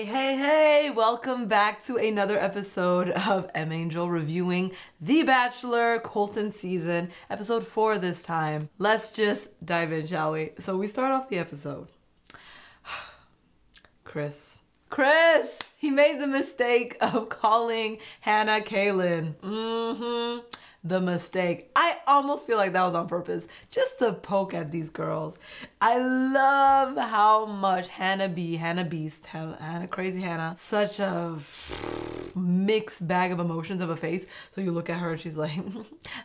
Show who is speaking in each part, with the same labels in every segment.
Speaker 1: Hey, welcome back to another episode of M Angel reviewing The Bachelor Colton season, episode 4 this time. Let's just dive in, shall we? So we start off the episode. Chris, he made the mistake of calling Hannah Kaylin. The mistake. I almost feel like that was on purpose, just to poke at these girls. I love how much Hannah Beast, Crazy Hannah, such a mixed bag of emotions of a face. So you look at her and she's like,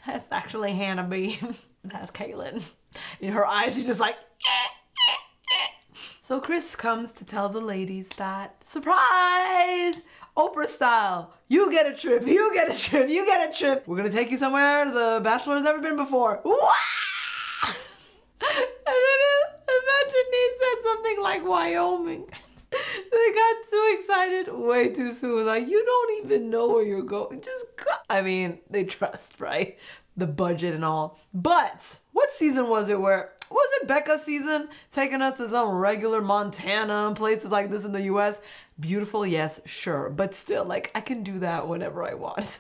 Speaker 1: that's actually Hannah B. That's Kaylin. In her eyes, she's just like, So Chris comes to tell the ladies that, surprise, Oprah style, you get a trip, you get a trip, you get a trip. We're gonna take you somewhere the Bachelor's never been before. Wah! And then imagine he said something like Wyoming. They got too excited way too soon. Like, you don't even know where you're going. Just go. I mean, they trust, right? The budget and all. But what season was it where, was it Becca's season? Taking us to some regular Montana and places like this in the US? Beautiful, yes, sure. But still, like, I can do that whenever I want.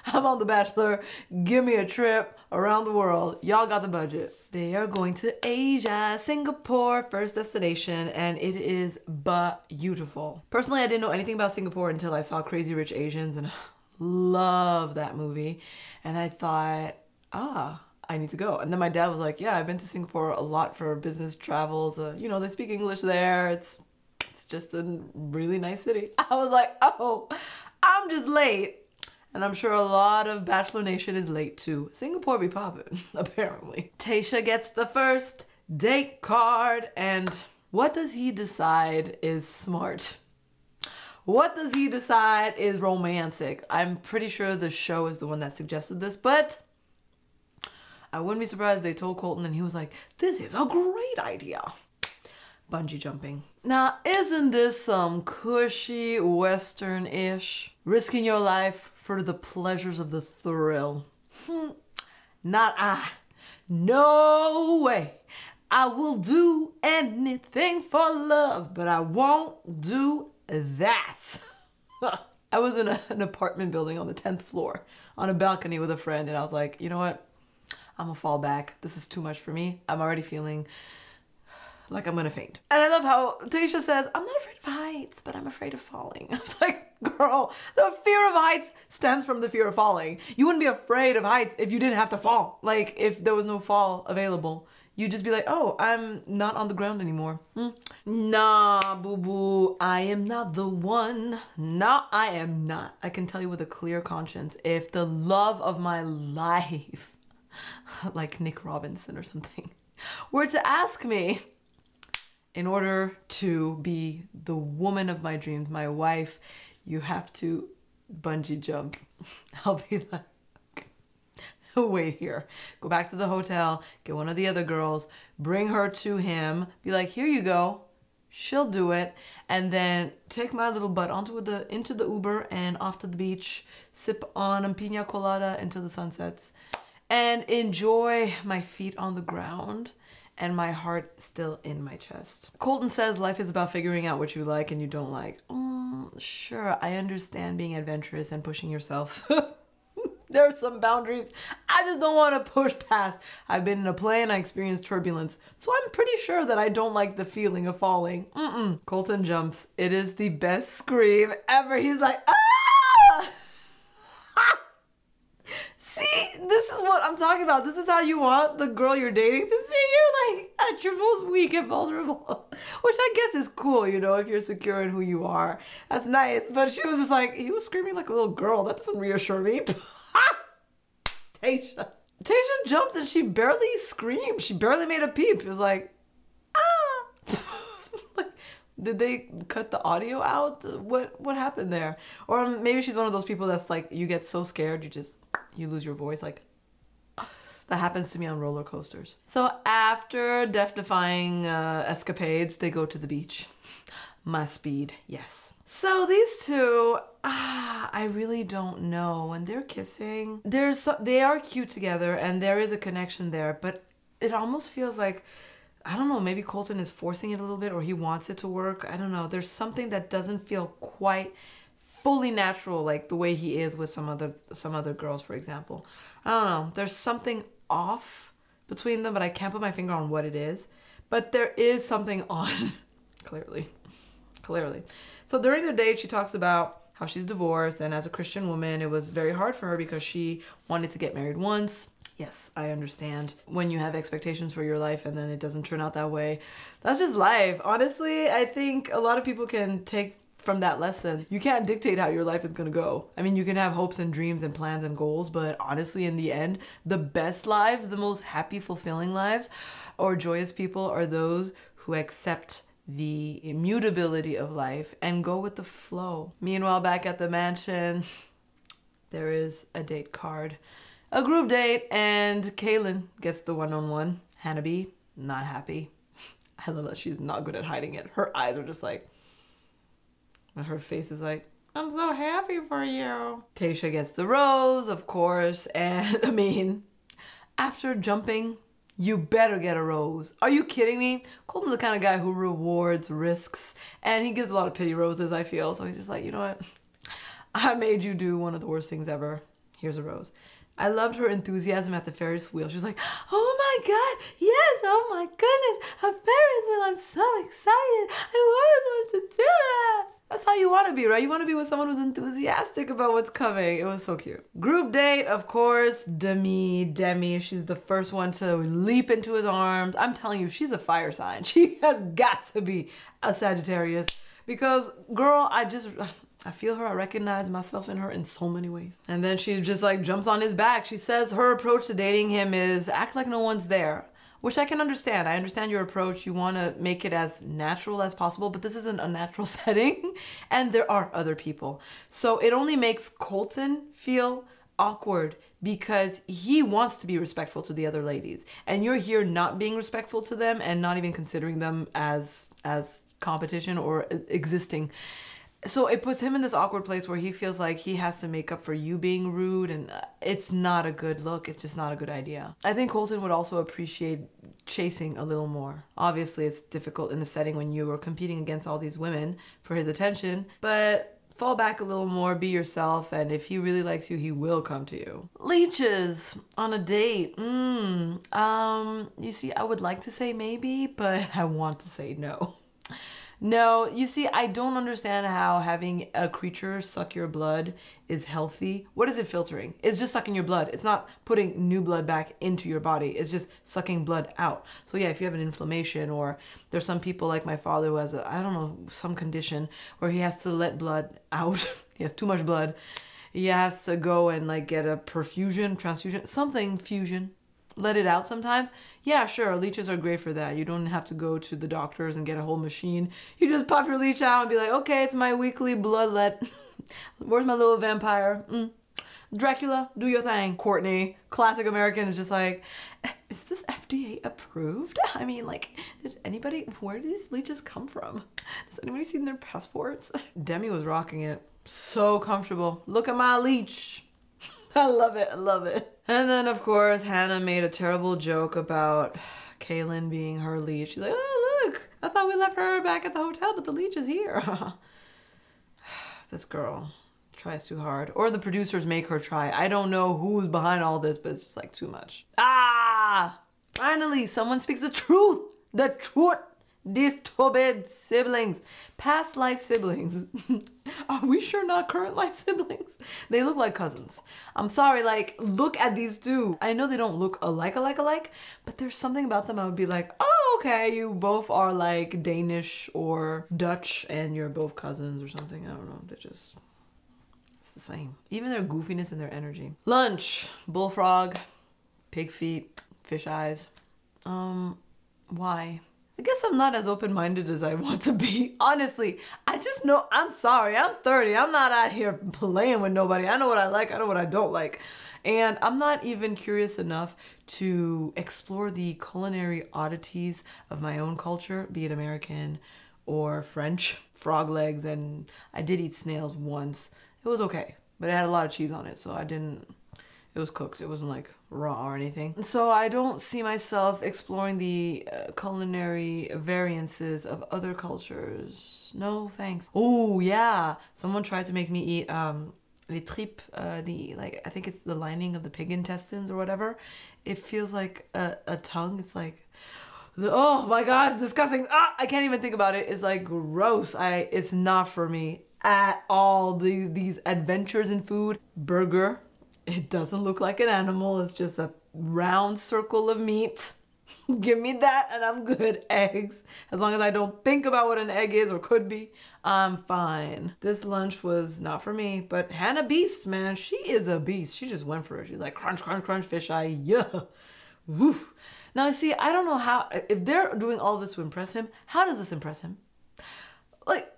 Speaker 1: I'm on The Bachelor. Give me a trip around the world. Y'all got the budget. They are going to Asia, Singapore, first destination, and it is beautiful. Personally, I didn't know anything about Singapore until I saw Crazy Rich Asians, and love that movie. And I thought, I need to go. And then my dad was like, yeah, I've been to Singapore a lot for business travels. You know, they speak English there. It's just a really nice city. I was like, oh, I'm just late. And I'm sure a lot of Bachelor Nation is late too. Singapore be poppin', apparently. Tayshia gets the first date card, and what does he decide is smart? What does he decide is romantic? I'm pretty sure the show is the one that suggested this, but I wouldn't be surprised if they told Colton and he was like, this is a great idea. Bungee jumping. Now, isn't this some cushy Western-ish? Risking your life for the pleasures of the thrill. Not I. No way. I will do anything for love, but I won't do that. I was in an apartment building on the 10th floor on a balcony with a friend, and I was like, you know what? I'm gonna fall back. This is too much for me. I'm already feeling like I'm gonna faint. And I love how Tayshia says, I'm not afraid of heights, but I'm afraid of falling. I was like, girl, the fear of heights stems from the fear of falling. You wouldn't be afraid of heights if you didn't have to fall. Like, if there was no fall available, you'd just be like, oh, I'm not on the ground anymore. Nah, boo-boo, I am not the one. No, I am not. I can tell you with a clear conscience, if the love of my life, like Nick Robinson or something, were to ask me, in order to be the woman of my dreams, my wife, you have to bungee jump. I'll be like, wait here. Go back to the hotel, get one of the other girls, bring her to him, be like, here you go. She'll do it. And then take my little butt into the Uber and off to the beach, sip on a pina colada until the sun sets, and enjoy my feet on the ground and my heart still in my chest. Colton says life is about figuring out what you like and you don't like. Sure, I understand being adventurous and pushing yourself. There are some boundaries I just don't want to push past. I've been in a plane, I experienced turbulence, so I'm pretty sure that I don't like the feeling of falling. Colton jumps. It is the best scream ever. He's like, ah! See, this is what I'm talking about. This is how you want the girl you're dating to see you, like, at your most weak and vulnerable. Which I guess is cool, you know, if you're secure in who you are. That's nice. But she was just like, he was screaming like a little girl. That doesn't reassure me. Tayshia jumps and she barely screamed. She barely made a peep. It was like, ah. Like, did they cut the audio out? What happened there? Or maybe she's one of those people that's like, you get so scared, you lose your voice. Like, that happens to me on roller coasters. So after death-defying escapades, they go to the beach. My speed, yes. So these two, I really don't know. When they're kissing, they are cute together and there is a connection there, but it almost feels like I don't know, maybe Colton is forcing it a little bit, or he wants it to work. I don't know. There's something that doesn't feel quite fully natural, like the way he is with some other girls, for example. I don't know. There's something off between them, but I can't put my finger on what it is. But there is something on, clearly. So during their date, she talks about how she's divorced, and as a Christian woman, it was very hard for her because she wanted to get married once. Yes, I understand when you have expectations for your life and then it doesn't turn out that way. That's just life. Honestly, I think a lot of people can take from that lesson. You can't dictate how your life is gonna go. I mean, you can have hopes and dreams and plans and goals, but honestly, in the end, the best lives, the most happy, fulfilling lives, or joyous people are those who accept the immutability of life and go with the flow. Meanwhile, back at the mansion, there is a date card. A group date, and Kaylin gets the one-on-one. Hannah B, not happy. I love that she's not good at hiding it. Her eyes are just like, and her face is like, I'm so happy for you. Tayshia gets the rose, of course, and I mean, after jumping, you better get a rose. Are you kidding me? Colton's the kind of guy who rewards risks, and he gives a lot of pity roses, I feel. So he's just like, you know what? I made you do one of the worst things ever. Here's a rose. I loved her enthusiasm at the Ferris wheel. She was like, oh my God, yes, oh my goodness, a Ferris wheel, I'm so excited. I always wanted to do that. That's how you want to be, right? You want to be with someone who's enthusiastic about what's coming. It was so cute. Group date, of course, Demi, she's the first one to leap into his arms. I'm telling you, she's a fire sign. She has got to be a Sagittarius because, girl, I feel her. I recognize myself in her in so many ways. And then she just like jumps on his back. She says her approach to dating him is act like no one's there, which I can understand. I understand your approach. You want to make it as natural as possible, but this isn't a natural setting and there are other people. So it only makes Colton feel awkward because he wants to be respectful to the other ladies. And you're here not being respectful to them and not even considering them as competition or existing. So it puts him in this awkward place where he feels like he has to make up for you being rude, and it's not a good look. It's just not a good idea. I think Colton would also appreciate chasing a little more. Obviously, it's difficult in a setting when you are competing against all these women for his attention, but fall back a little more, be yourself, and if he really likes you, he will come to you. Leeches on a date. You see, I would like to say maybe, but I want to say no. No, you see, I don't understand how having a creature suck your blood is healthy. What is it filtering? It's just sucking your blood. It's not putting new blood back into your body. It's just sucking blood out. So yeah, if you have an inflammation, or there's some people like my father who has I don't know, some condition where he has to let blood out. He has too much blood. He has to go and like get a transfusion, something fusion. Let it out sometimes. Yeah, sure, leeches are great for that. You don't have to go to the doctors and get a whole machine. You just pop your leech out and be like, okay, it's my weekly bloodlet. Where's my little vampire? Dracula, do your thing. Courtney, classic American, is just like, is this FDA approved? I mean, like, where do these leeches come from? Has anybody seen their passports? Demi was rocking it. So comfortable. Look at my leech. I love it. I love it. And then, of course, Hannah made a terrible joke about Kaylin being her leech. She's like, oh, look, I thought we left her back at the hotel, but the leech is here. This girl tries too hard. Or the producers make her try. I don't know who's behind all this, but it's just like too much. Finally, someone speaks the truth. The truth. These two bad siblings. Past life siblings. Are we sure not current life siblings? They look like cousins. I'm sorry, like, look at these two. I know they don't look alike, but there's something about them I would be like, oh, okay, you both are like Danish or Dutch and you're both cousins or something. I don't know, they're just, it's the same. Even their goofiness and their energy. Lunch, bullfrog, pig feet, fish eyes. Why? I guess I'm not as open-minded as I want to be. Honestly, I just know, I'm sorry, I'm 30. I'm not out here playing with nobody. I know what I like, I know what I don't like. And I'm not even curious enough to explore the culinary oddities of my own culture, be it American or French. Frog legs, and I did eat snails once. It was okay, but it had a lot of cheese on it, so it It was cooked. It wasn't like raw or anything. So I don't see myself exploring the culinary variances of other cultures. No, thanks. Oh yeah, someone tried to make me eat les tripes, like I think it's the lining of the pig intestines or whatever. It feels like a tongue. It's like, oh my god, disgusting. I can't even think about it. It's like gross. It's not for me at all. These adventures in food. Burger. It doesn't look like an animal. It's just a round circle of meat. Give me that and I'm good. Eggs. As long as I don't think about what an egg is or could be, I'm fine. This lunch was not for me, but Hannah Beast, man, she is a beast. She just went for it. She's like, crunch, crunch, crunch, fisheye, yeah. Woo. Now, see, I don't know how, if they're doing all this to impress him, how does this impress him? Like,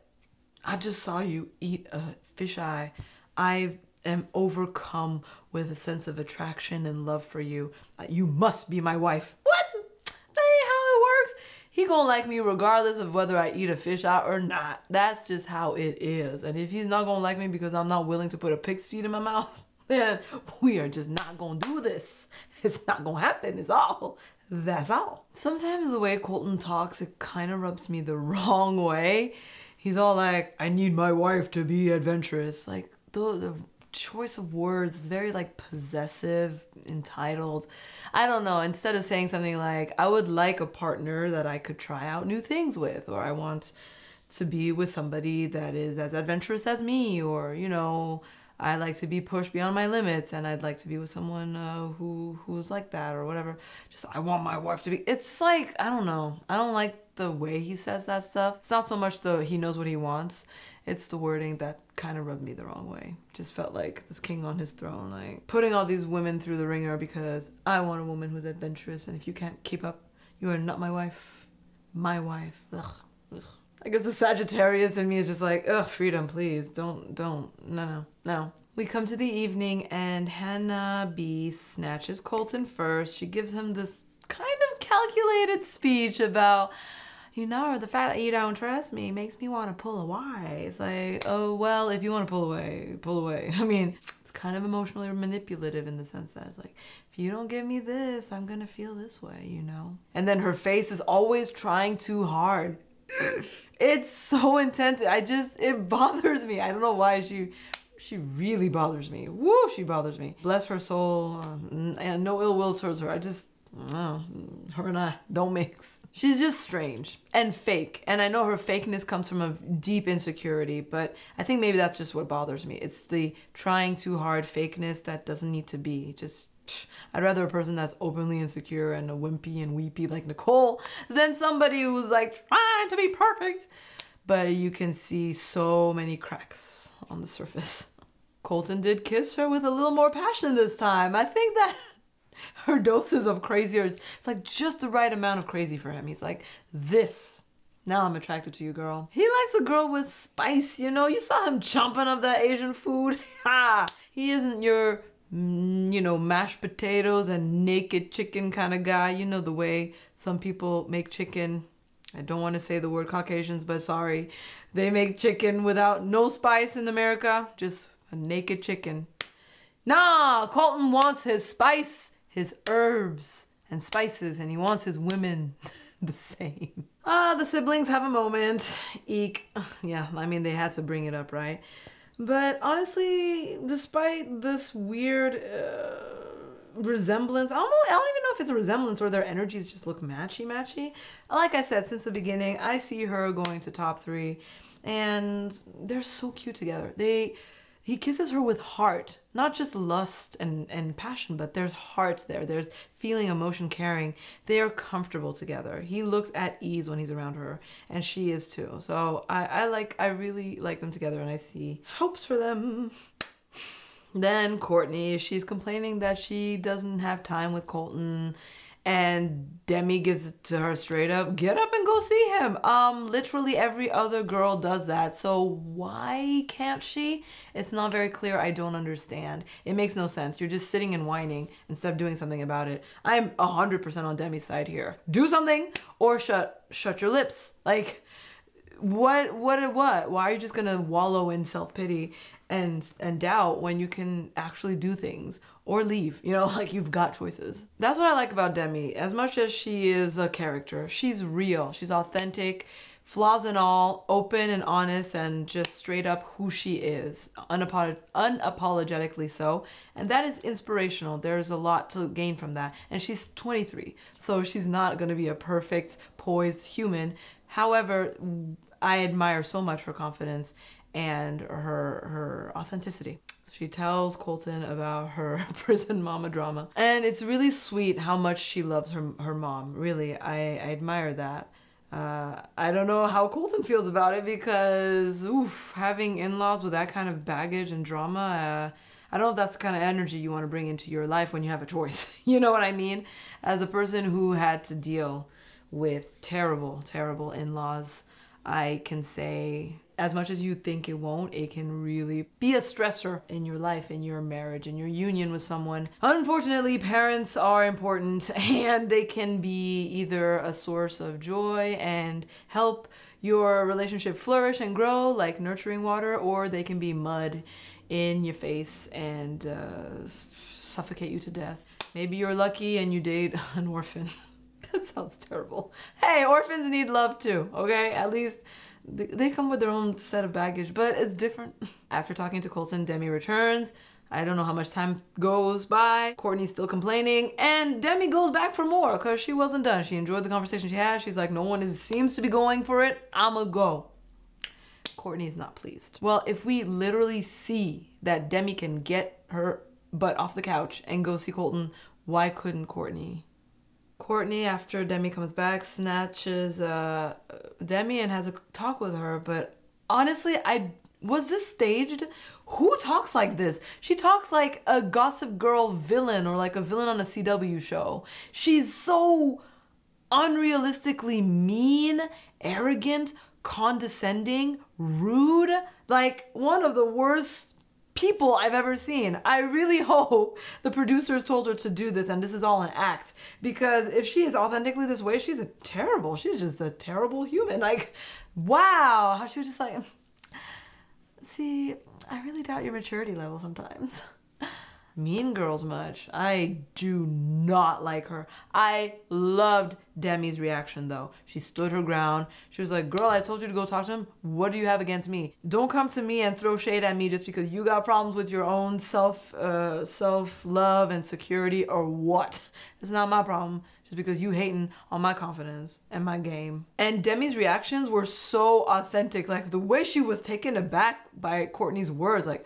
Speaker 1: I just saw you eat a fisheye. I am overcome with a sense of attraction and love for you. You must be my wife. What? That ain't how it works. He gonna like me regardless of whether I eat a fish out or not. That's just how it is. And if he's not gonna like me because I'm not willing to put a pig's feet in my mouth, then we are just not gonna do this. It's not gonna happen, is all. That's all. Sometimes the way Colton talks, it kind of rubs me the wrong way. He's all like, I need my wife to be adventurous. Like, the choice of words is very like possessive, entitled. I don't know. Instead of saying something like, I would like a partner that I could try out new things with, or I want to be with somebody that is as adventurous as me, or, you know, I like to be pushed beyond my limits and I'd like to be with someone who's like that or whatever. Just, I want my wife to be, it's like, I don't know. I don't like the way he says that stuff. It's not so much he knows what he wants. It's the wording that kind of rubbed me the wrong way. Just felt like this king on his throne, like putting all these women through the ringer because I want a woman who's adventurous, and if you can't keep up, you are not my wife. My wife. Ugh. Ugh. I guess the Sagittarius in me is just like, ugh, freedom, please. Don't. No. We come to the evening and Hannah B snatches Colton first. She gives him this kind of calculated speech about, you know, the fact that you don't trust me makes me want to pull away. It's like, oh, well, if you want to pull away, pull away. I mean, it's kind of emotionally manipulative in the sense that it's like, if you don't give me this, I'm going to feel this way, you know? And then her face is always trying too hard. It's so intense. It bothers me. I don't know why she really bothers me. Woo, she bothers me. Bless her soul, and no ill will towards her. Her and I don't mix. She's just strange and fake. And I know her fakeness comes from a deep insecurity, but I think maybe that's just what bothers me. It's the trying too hard fakeness that doesn't need to be. I'd rather a person that's openly insecure and a wimpy and weepy like Nicole than somebody who's like trying to be perfect. But you can see so many cracks on the surface. Colton did kiss her with a little more passion this time. I think that her doses of crazy it's like just the right amount of crazy for him. He's like, this. Now I'm attracted to you, girl. He likes a girl with spice, you know? You saw him chomping up that Asian food. Ha! He isn't your, you know, mashed potatoes and naked chicken kind of guy. You know the way some people make chicken. I don't want to say the word Caucasians, but sorry. They make chicken without no spice in America. Just a naked chicken. Nah, Colton wants his spice, his herbs and spices, and he wants his women the same. The siblings have a moment. Eek. Yeah, I mean, they had to bring it up, right? But honestly, despite this weird resemblance, I don't even know if it's a resemblance or their energies just look matchy. Like I said, since the beginning, I see her going to top 3, and they're so cute together. He kisses her with heart, not just lust and passion, but there's heart there. There's feeling, emotion, caring. They are comfortable together. He looks at ease when he's around her, and she is too. So I really like them together, and I see hopes for them. Then Courtney, she's complaining that she doesn't have time with Colton, and Demi gives it to her straight up, get up and go see him. Literally every other girl does that, so why can't she? It's not very clear. I don't understand. It makes no sense. You're just sitting and whining instead of doing something about it. I'm 100% on Demi's side here. Do something or shut your lips. Like, What? Why are you just gonna wallow in self-pity and doubt when you can actually do things or leave? You know, like you've got choices. That's what I like about Demi. As much as she is a character, she's real. She's authentic, flaws and all, open and honest, and just straight up who she is, unapologetically so. And that is inspirational. There's a lot to gain from that. And she's 23, so she's not gonna be a perfect, poised human. However, I admire so much her confidence and her authenticity. She tells Colton about her prison mama drama. And it's really sweet how much she loves her mom. Really, I admire that. I don't know how Colton feels about it because, oof, having in-laws with that kind of baggage and drama, I don't know if that's the kind of energy you want to bring into your life when you have a choice. You know what I mean? As a person who had to deal with terrible, terrible in-laws, I can say, as much as you think it won't, it can really be a stressor in your life, in your marriage, in your union with someone. Unfortunately, parents are important and they can be either a source of joy and help your relationship flourish and grow like nurturing water, or they can be mud in your face and suffocate you to death. Maybe you're lucky and you date an orphan. That sounds terrible. Hey, orphans need love too, okay? At least they come with their own set of baggage, but it's different. After talking to Colton, Demi returns. I don't know how much time goes by. Courtney's still complaining, and Demi goes back for more because she wasn't done. She enjoyed the conversation she had. She's like, no one seems to be going for it. I'ma go. Courtney's not pleased. Well, if we literally see that Demi can get her butt off the couch and go see Colton, why couldn't Courtney? Courtney, after Demi comes back, snatches Demi and has a talk with her, but honestly, was this staged? Who talks like this? She talks like a Gossip Girl villain or like a villain on a CW show. She's so unrealistically mean, arrogant, condescending, rude, like one of the worst people I've ever seen. I really hope the producers told her to do this and this is all an act, because if she is authentically this way, she's just a terrible human. Like, wow, how she was just like, see, I really doubt your maturity level sometimes. Mean Girls much. I do not like her. I loved Demi's reaction though. She stood her ground. She was like, girl, I told you to go talk to him. What do you have against me? Don't come to me and throw shade at me just because you got problems with your own self-love and security or what? It's not my problem just because you hating on my confidence and my game. And Demi's reactions were so authentic. Like the way she was taken aback by Courtney's words, like,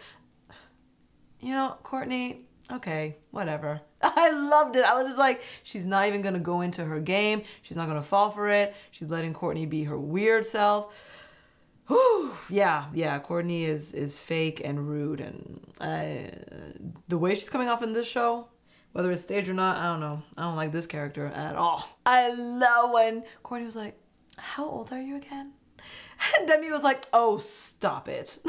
Speaker 1: you know, Courtney, okay, whatever. I loved it. I was just like, she's not even gonna go into her game. She's not gonna fall for it. She's letting Courtney be her weird self. Whew. Yeah, Courtney is fake and rude, and the way she's coming off in this show, whether it's staged or not, I don't know. I don't like this character at all. I love when Courtney was like, how old are you again? And Demi was like, oh, stop it.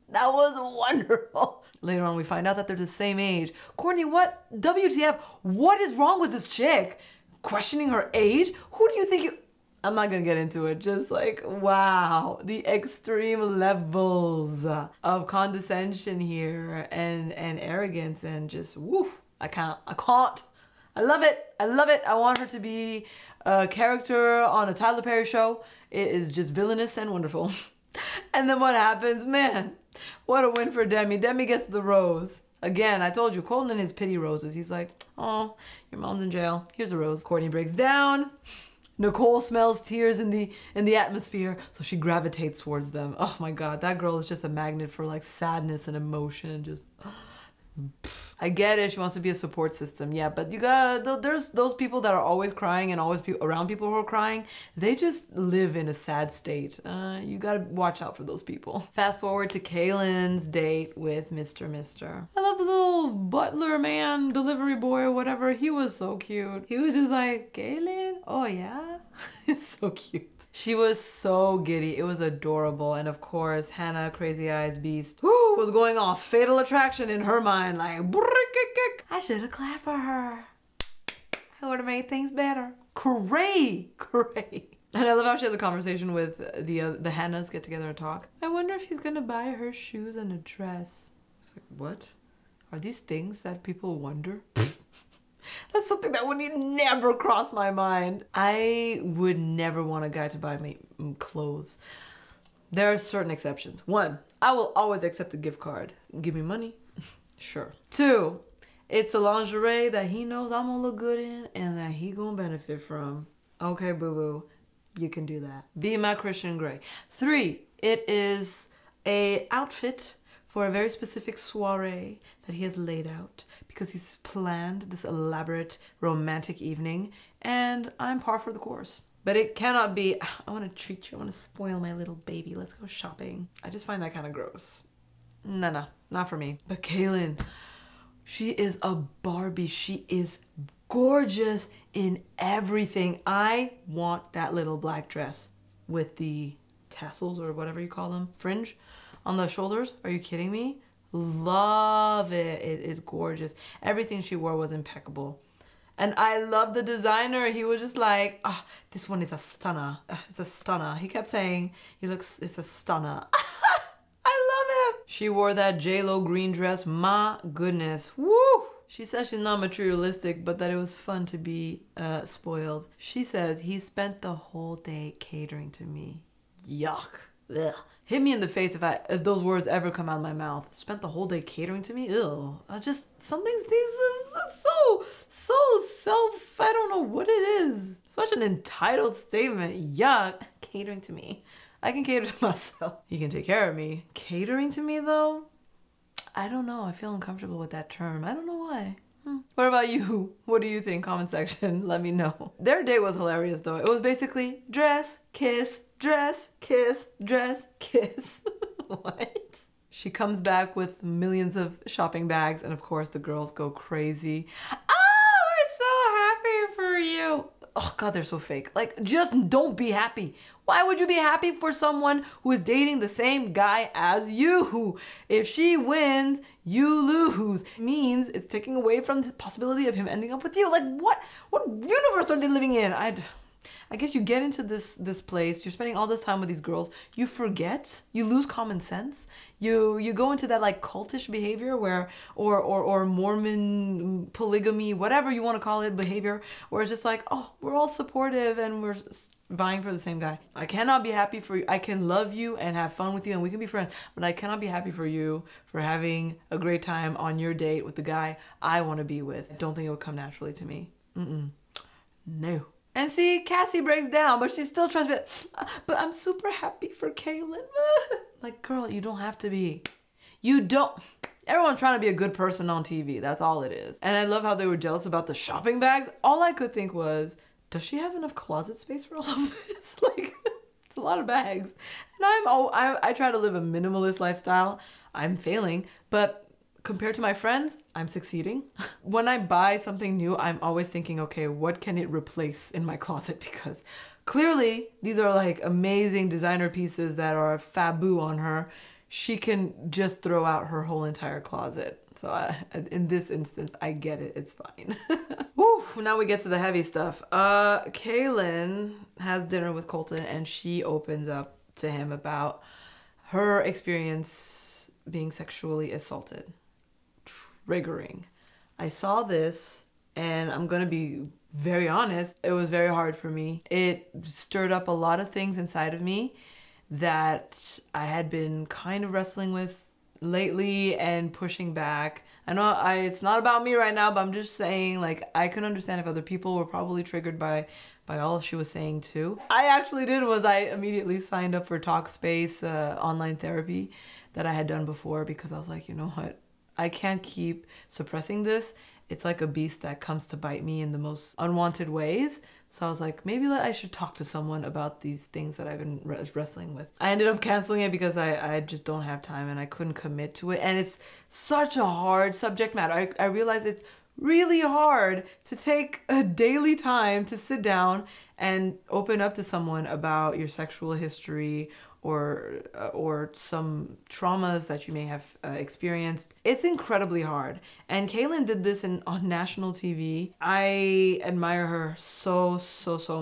Speaker 1: That was wonderful. Later on, we find out that they're the same age. Courtney, what? WTF? What is wrong with this chick? Questioning her age? Who do you think you... I'm not gonna get into it. Just like, wow. The extreme levels of condescension here and arrogance and just, woof. I can't. I love it. I love it. I want her to be a character on a Tyler Perry show. It is just villainous and wonderful. And then what happens? Man, what a win for Demi. Demi gets the rose. Again, I told you, Colton and his pity roses. He's like, oh, your mom's in jail. Here's a rose. Courtney breaks down. Nicole smells tears in the atmosphere, so she gravitates towards them. Oh my God, that girl is just a magnet for like sadness and emotion. Just, I get it. She wants to be a support system. Yeah, but you gotta, there's those people that are always crying and always around people who are crying. They just live in a sad state. You gotta watch out for those people. Fast forward to Kaylin's date with Mr. I love the little butler man, delivery boy or whatever. He was so cute. He was just like, Kaylin? Oh yeah? It's so cute. She was so giddy. It was adorable. And of course, Hannah, Crazy Eyes Beast, whoo, was going off Fatal Attraction in her mind. Like, I should have clapped for her. I would have made things better. Cray. And I love how she has a conversation with the Hannahs get together and talk. I wonder if he's gonna buy her shoes and a dress. It's like, what? Are these things that people wonder? That's something that would never cross my mind. I would never want a guy to buy me clothes. There are certain exceptions. 1, I will always accept a gift card. Give me money. Sure. 2, it's a lingerie that he knows I'm gonna look good in and that he gonna benefit from. Okay, boo-boo. You can do that. Be my Christian Grey. 3, it is a outfit for a very specific soiree that he has laid out because he's planned this elaborate romantic evening, and I'm par for the course. But it cannot be, I want to treat you, I want to spoil my little baby, let's go shopping. I just find that kind of gross. No, not for me. But Kaylin, she is a Barbie. She is gorgeous in everything. I want that little black dress with the tassels or whatever you call them, fringe on the shoulders. Are you kidding me? Love it. It is gorgeous. Everything she wore was impeccable. And I love the designer. He was just like, oh, this one is a stunner. It's a stunner. He kept saying, it's a stunner. I love him. She wore that J-Lo green dress. My goodness. Woo! She says she's not materialistic, but that it was fun to be spoiled. She says he spent the whole day catering to me. Yuck. Ugh. Hit me in the face if those words ever come out of my mouth. Spent the whole day catering to me? Ew. I just, some things, these so self, I don't know what it is. Such an entitled statement. Yuck. Catering to me. I can cater to myself. You can take care of me. Catering to me though? I don't know. I feel uncomfortable with that term. I don't know why. What about you? What do you think? Comment section. Let me know. Their date was hilarious though. It was basically dress, kiss, dress, kiss, dress, kiss. What? She comes back with millions of shopping bags and of course the girls go crazy. Oh, we're so happy for you. Oh God, they're so fake. Like, just don't be happy. Why would you be happy for someone who is dating the same guy as you? If she wins, you lose. It means it's taking away from the possibility of him ending up with you. Like, what universe are they living in? I guess you get into this place, you're spending all this time with these girls, you forget, you lose common sense, you go into that like cultish behavior where, or Mormon polygamy, whatever you want to call it, behavior, where it's just like, oh, we're all supportive and we're vying for the same guy. I cannot be happy for you. I can love you and have fun with you and we can be friends, but I cannot be happy for you for having a great time on your date with the guy I want to be with. I don't think it would come naturally to me. No. And see, Cassie breaks down, but she's still trying to be, but I'm super happy for Kaylin. Like, girl, you don't have to be. You don't. Everyone's trying to be a good person on TV. That's all it is. And I love how they were jealous about the shopping bags. All I could think was, does she have enough closet space for all of this? Like, it's a lot of bags. And I try to live a minimalist lifestyle. I'm failing, but compared to my friends, I'm succeeding. When I buy something new, I'm always thinking, okay, what can it replace in my closet? Because clearly these are like amazing designer pieces that are faboo on her. She can just throw out her whole entire closet. So in this instance, I get it, it's fine. Woo, now we get to the heavy stuff. Kaylin has dinner with Colton and she opens up to him about her experience being sexually assaulted. Triggering. I saw this and I'm gonna be very honest, it was very hard for me. It stirred up a lot of things inside of me that I had been kind of wrestling with lately and pushing back. I know it's not about me right now, but I'm just saying, like, I can understand if other people were probably triggered by all she was saying too. I actually did was I immediately signed up for Talkspace online therapy that I had done before because I was like, you know what? I can't keep suppressing this. It's like a beast that comes to bite me in the most unwanted ways. So I was like, maybe I should talk to someone about these things that I've been wrestling with. I ended up canceling it because I just don't have time and I couldn't commit to it. And it's such a hard subject matter. I realized it's really hard to take a daily time to sit down and open up to someone about your sexual history or some traumas that you may have experienced. It's incredibly hard. And Kaylin did this on national TV. I admire her so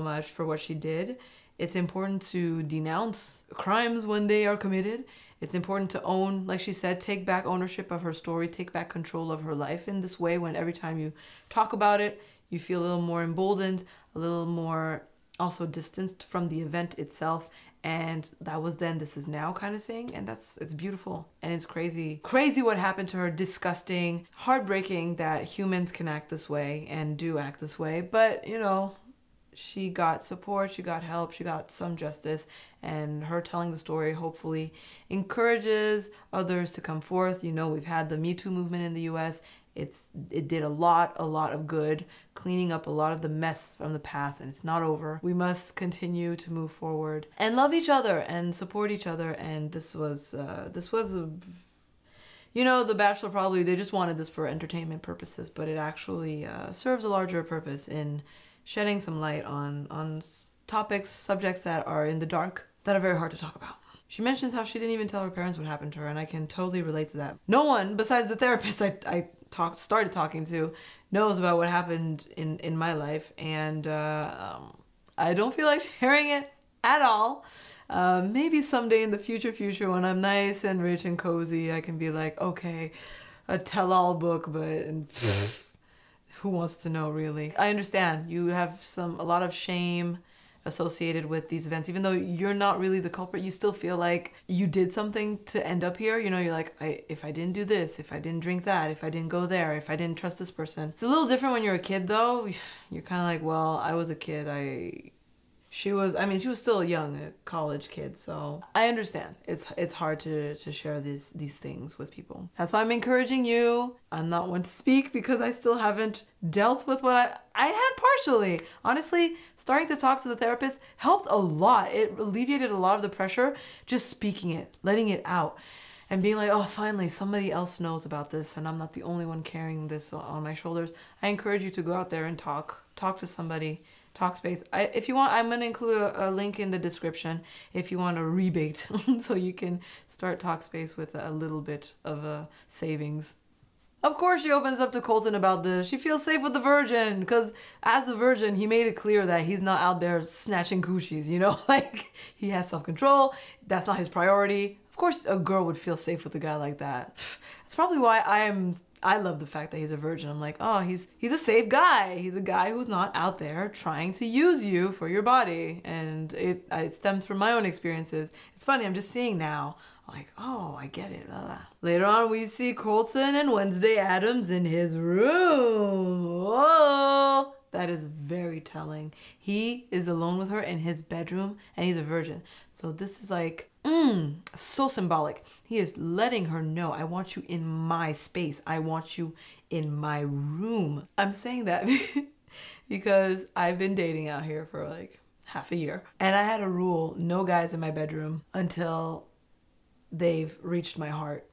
Speaker 1: much for what she did. It's important to denounce crimes when they are committed. It's important to own, like she said, take back ownership of her story, take back control of her life in this way, when every time you talk about it, you feel a little more emboldened, a little more also distanced from the event itself. And that was then, this is now kind of thing. And it's beautiful. And it's crazy. Crazy what happened to her. Disgusting. Heartbreaking that humans can act this way and do act this way. But, you know, she got support, she got help, she got some justice. And her telling the story hopefully encourages others to come forth. You know, we've had the Me Too movement in the US. It did a lot of good, cleaning up a lot of the mess from the past, and it's not over. We must continue to move forward and love each other and support each other. And this was you know, The Bachelor probably, they just wanted this for entertainment purposes, but it actually serves a larger purpose in shedding some light on topics, subjects that are in the dark, that are very hard to talk about. She mentions how she didn't even tell her parents what happened to her, and I can totally relate to that. No one besides the therapist I started talking to knows about what happened in my life, and I don't feel like sharing it at all. Maybe someday in the future when I'm nice and rich and cozy, I can be like, okay, a tell-all book, but who wants to know, really? I understand you have a lot of shame associated with these events. Even though you're not really the culprit, you still feel like you did something to end up here. You know, you're like, if I didn't do this, if I didn't drink that, if I didn't go there, if I didn't trust this person. It's a little different when you're a kid, though. You're kind of like, well, I was a kid. She was still a young college kid, so I understand. It's hard to share these things with people. That's why I'm encouraging you. I'm not one to speak because I still haven't dealt with what I have partially. Honestly, starting to talk to the therapist helped a lot. It alleviated a lot of the pressure, just speaking it, letting it out, and being like, oh, finally, somebody else knows about this and I'm not the only one carrying this on my shoulders. I encourage you to go out there and talk to somebody. Talkspace. If you want, I'm going to include a link in the description if you want a rebate so you can start Talkspace with a little bit of a savings. Of course, she opens up to Colton about this. She feels safe with the virgin because as the virgin, he made it clear that he's not out there snatching coochies, you know? Like, he has self-control. That's not his priority. Of course, a girl would feel safe with a guy like that. That's probably why I love the fact that he's a virgin. I'm like, oh, he's a safe guy. He's a guy who's not out there trying to use you for your body. And it stems from my own experiences. It's funny, I'm just seeing now, like, oh, I get it. Later on, we see Colton and Wednesday Addams in his room. Whoa! That is very telling. He is alone with her in his bedroom, and he's a virgin. So this is like, so symbolic. He is letting her know, I want you in my space. I want you in my room. I'm saying that because I've been dating out here for like half a year. And I had a rule, no guys in my bedroom until they've reached my heart.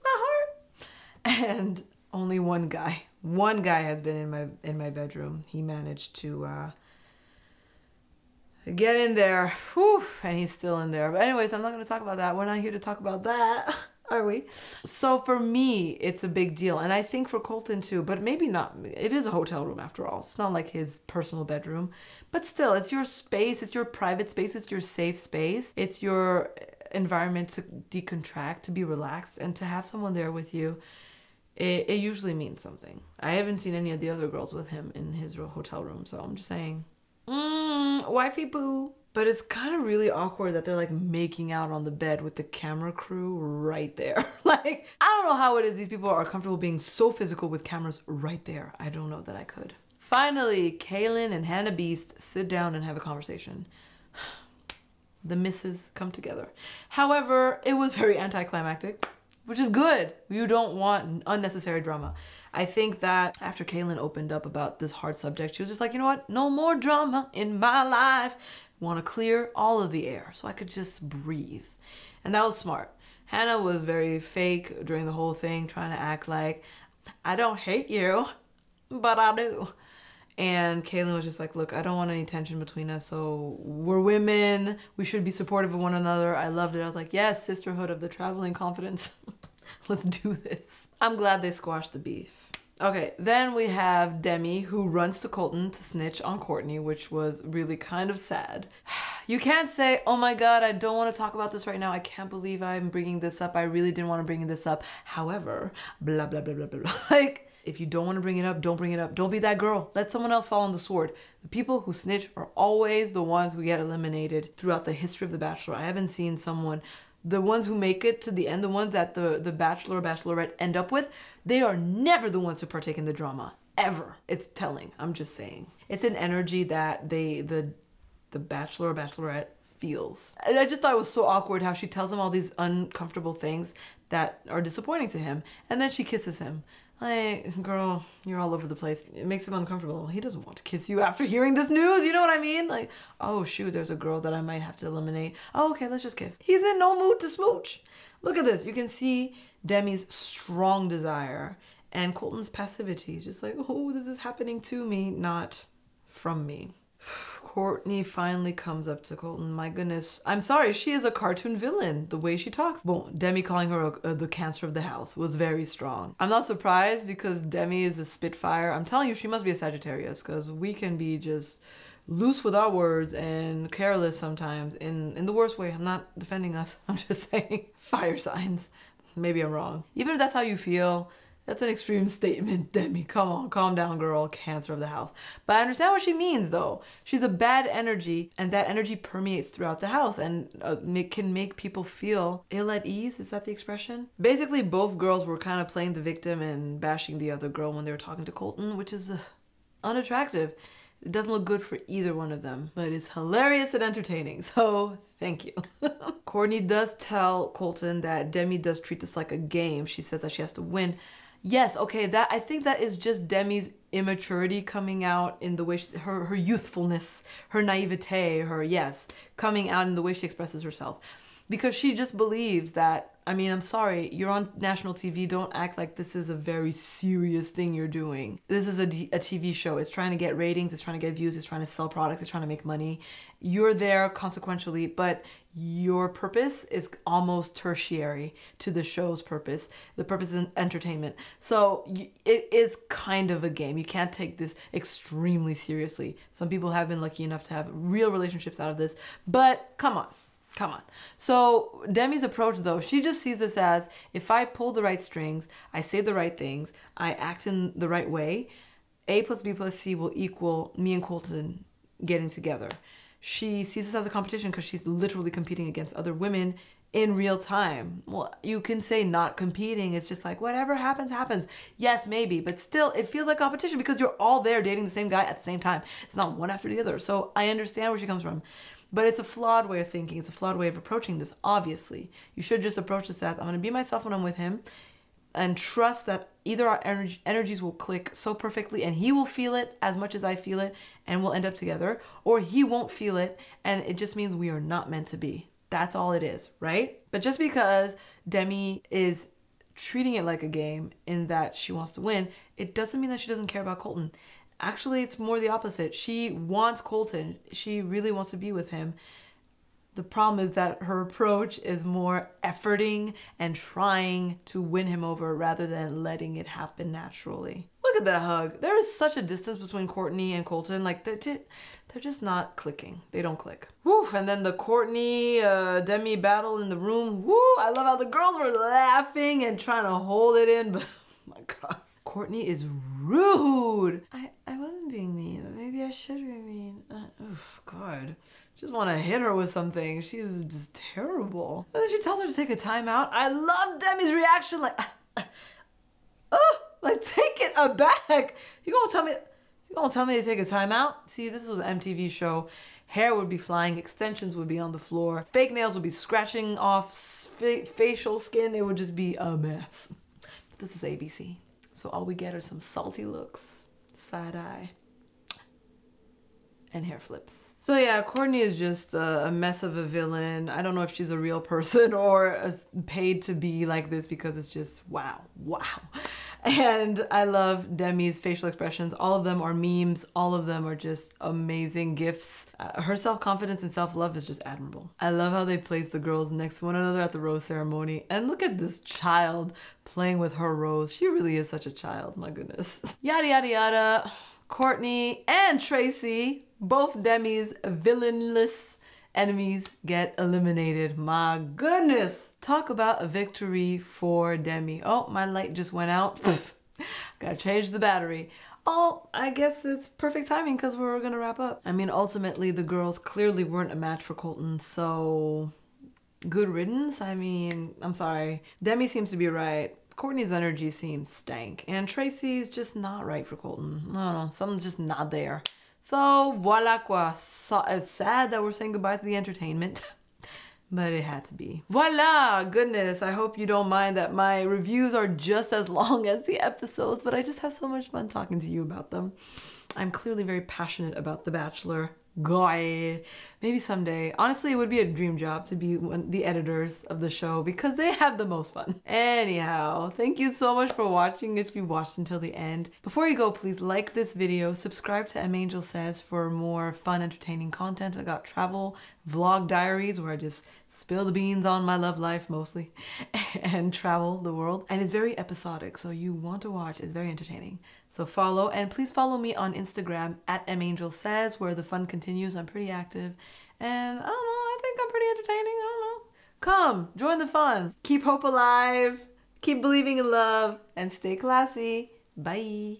Speaker 1: My heart! And only one guy. One guy has been in my bedroom. He managed to get in there. Whew, and he's still in there. But anyways, I'm not going to talk about that. We're not here to talk about that, are we? So for me, it's a big deal. And I think for Colton too, but maybe not. It is a hotel room after all. It's not like his personal bedroom. But still, it's your space. It's your private space. It's your safe space. It's your environment to decontract, to be relaxed, and to have someone there with you. It usually means something. I haven't seen any of the other girls with him in his hotel room, so I'm just saying, wifey boo. But it's kind of really awkward that they're like making out on the bed with the camera crew right there. Like, I don't know how it is these people are comfortable being so physical with cameras right there. I don't know that I could. Finally, Kaylin and Hannah Beast sit down and have a conversation. The misses come together. However, it was very anticlimactic, which is good. You don't want unnecessary drama. I think that after Kaylin opened up about this hard subject, she was just like, you know what? No more drama in my life. I want to clear all of the air so I could just breathe. And that was smart. Hannah was very fake during the whole thing, trying to act like, I don't hate you, but I do. And Kaylin was just like, look, I don't want any tension between us, so we're women. We should be supportive of one another. I loved it. I was like, yes, sisterhood of the traveling confidence. Let's do this. I'm glad they squashed the beef. Okay, then we have Demi, who runs to Colton to snitch on Courtney, which was really kind of sad. You can't say, oh my god, I don't want to talk about this right now. I can't believe I'm bringing this up. I really didn't want to bring this up. However, blah, blah, blah, blah, blah, blah. Like, if you don't want to bring it up, don't bring it up. Don't be that girl. Let someone else fall on the sword. The people who snitch are always the ones who get eliminated throughout the history of The Bachelor. I haven't seen someone... The ones who make it to the end, the ones that the Bachelor or Bachelorette end up with, they are never the ones who partake in the drama. Ever. It's telling. I'm just saying. It's an energy that the Bachelor or Bachelorette feels. And I just thought it was so awkward how she tells him all these uncomfortable things that are disappointing to him. And then she kisses him. Like, girl, you're all over the place. It makes him uncomfortable. He doesn't want to kiss you after hearing this news. You know what I mean? Like, oh, shoot, there's a girl that I might have to eliminate. Oh, okay, let's just kiss. He's in no mood to smooch. Look at this. You can see Demi's strong desire and Colton's passivity. He's just like, oh, this is happening to me, not from me. Courtney finally comes up to Colton. My goodness. I'm sorry, she is a cartoon villain. The way she talks. Well, Demi calling her the cancer of the house was very strong. I'm not surprised because Demi is a Spitfire. I'm telling you, she must be a Sagittarius because we can be just loose with our words and careless sometimes in the worst way. I'm not defending us. I'm just saying fire signs. Maybe I'm wrong. Even if that's how you feel, that's an extreme statement, Demi. Come on, calm down, girl. Cancer of the house. But I understand what she means, though. She's a bad energy, and that energy permeates throughout the house and can make people feel ill at ease. Is that the expression? Basically, both girls were kind of playing the victim and bashing the other girl when they were talking to Colton, which is unattractive. It doesn't look good for either one of them, but it's hilarious and entertaining, so thank you. Courtney does tell Colton that Demi does treat this like a game. She says that she has to win. Yes, okay, I think that is just Demi's immaturity coming out in the way her youthfulness, her naivete, coming out in the way she expresses herself. Because she just believes that, I mean, I'm sorry, you're on national TV, don't act like this is a very serious thing you're doing. This is a TV show. It's trying to get ratings, it's trying to get views, it's trying to sell products, it's trying to make money. You're there consequentially, but your purpose is almost tertiary to the show's purpose. The purpose is entertainment. So it is kind of a game. You can't take this extremely seriously. Some people have been lucky enough to have real relationships out of this, but come on. Come on. So Demi's approach, though, she just sees this as, if I pull the right strings, I say the right things, I act in the right way, A plus B plus C will equal me and Colton getting together. She sees this as a competition because she's literally competing against other women in real time. Well, you can say not competing. It's just like, whatever happens, happens. Yes, maybe, but still, it feels like competition because you're all there dating the same guy at the same time. It's not one after the other. So I understand where she comes from. But it's a flawed way of thinking. It's a flawed way of approaching this, obviously. You should just approach this as, I'm going to be myself when I'm with him and trust that either our energies will click so perfectly and he will feel it as much as I feel it and we'll end up together, or he won't feel it and it just means we are not meant to be. That's all it is, right? But just because Demi is treating it like a game in that she wants to win, it doesn't mean that she doesn't care about Colton. Actually, it's more the opposite. She wants Colton. She really wants to be with him. The problem is that her approach is more efforting and trying to win him over rather than letting it happen naturally. Look at that hug. There is such a distance between Courtney and Colton. Like, they're just not clicking. They don't click. Woo! And then the Courtney, Demi battle in the room. Woo! I love how the girls were laughing and trying to hold it in, but oh my God. Courtney is rude. I wasn't being mean, but maybe I should be mean. Oof, God. Just want to hit her with something. She is just terrible. And then she tells her to take a time out. I love Demi's reaction. Like, like take it aback. You gonna tell me to take a time out? See, this was an MTV show. Hair would be flying, extensions would be on the floor, fake nails would be scratching off facial skin. It would just be a mess. But this is ABC. So all we get are some salty looks, side eye, and hair flips. So yeah, Courtney is just a mess of a villain. I don't know if she's a real person or paid to be like this because it's just wow. And I love Demi's facial expressions. All of them are memes. All of them are just amazing gifts. Her self-confidence and self-love is just admirable. I love how they placed the girls next to one another at the rose ceremony. And look at this child playing with her rose. She really is such a child, my goodness. Yada, yada, yada. Courtney and Tracy, both Demi's villainless enemies, get eliminated. My goodness. Talk about a victory for Demi. Oh, my light just went out. Gotta change the battery. Oh, I guess it's perfect timing because we're gonna wrap up. I mean, ultimately, the girls clearly weren't a match for Colton, so good riddance. I mean, I'm sorry. Demi seems to be right. Courtney's energy seems stank, and Tracy's just not right for Colton. I don't know, something's just not there. So, voila quoi. So, it's sad that we're saying goodbye to the entertainment, but it had to be. Voila! Goodness, I hope you don't mind that my reviews are just as long as the episodes, but I just have so much fun talking to you about them. I'm clearly very passionate about The Bachelor. God, maybe someday. Honestly, it would be a dream job to be the editors of the show because they have the most fun. Anyhow, thank you so much for watching if you watched until the end. Before you go, please like this video, subscribe to M Angel Says for more fun, entertaining content. I got travel vlog diaries where I just spill the beans on my love life mostly and travel the world. And it's very episodic, so you want to watch. It's very entertaining. So follow, and please follow me on Instagram at MAngelSays, where the fun continues. I'm pretty active, and I don't know, I think I'm pretty entertaining. I don't know. Come, join the fun. Keep hope alive, keep believing in love, and stay classy. Bye.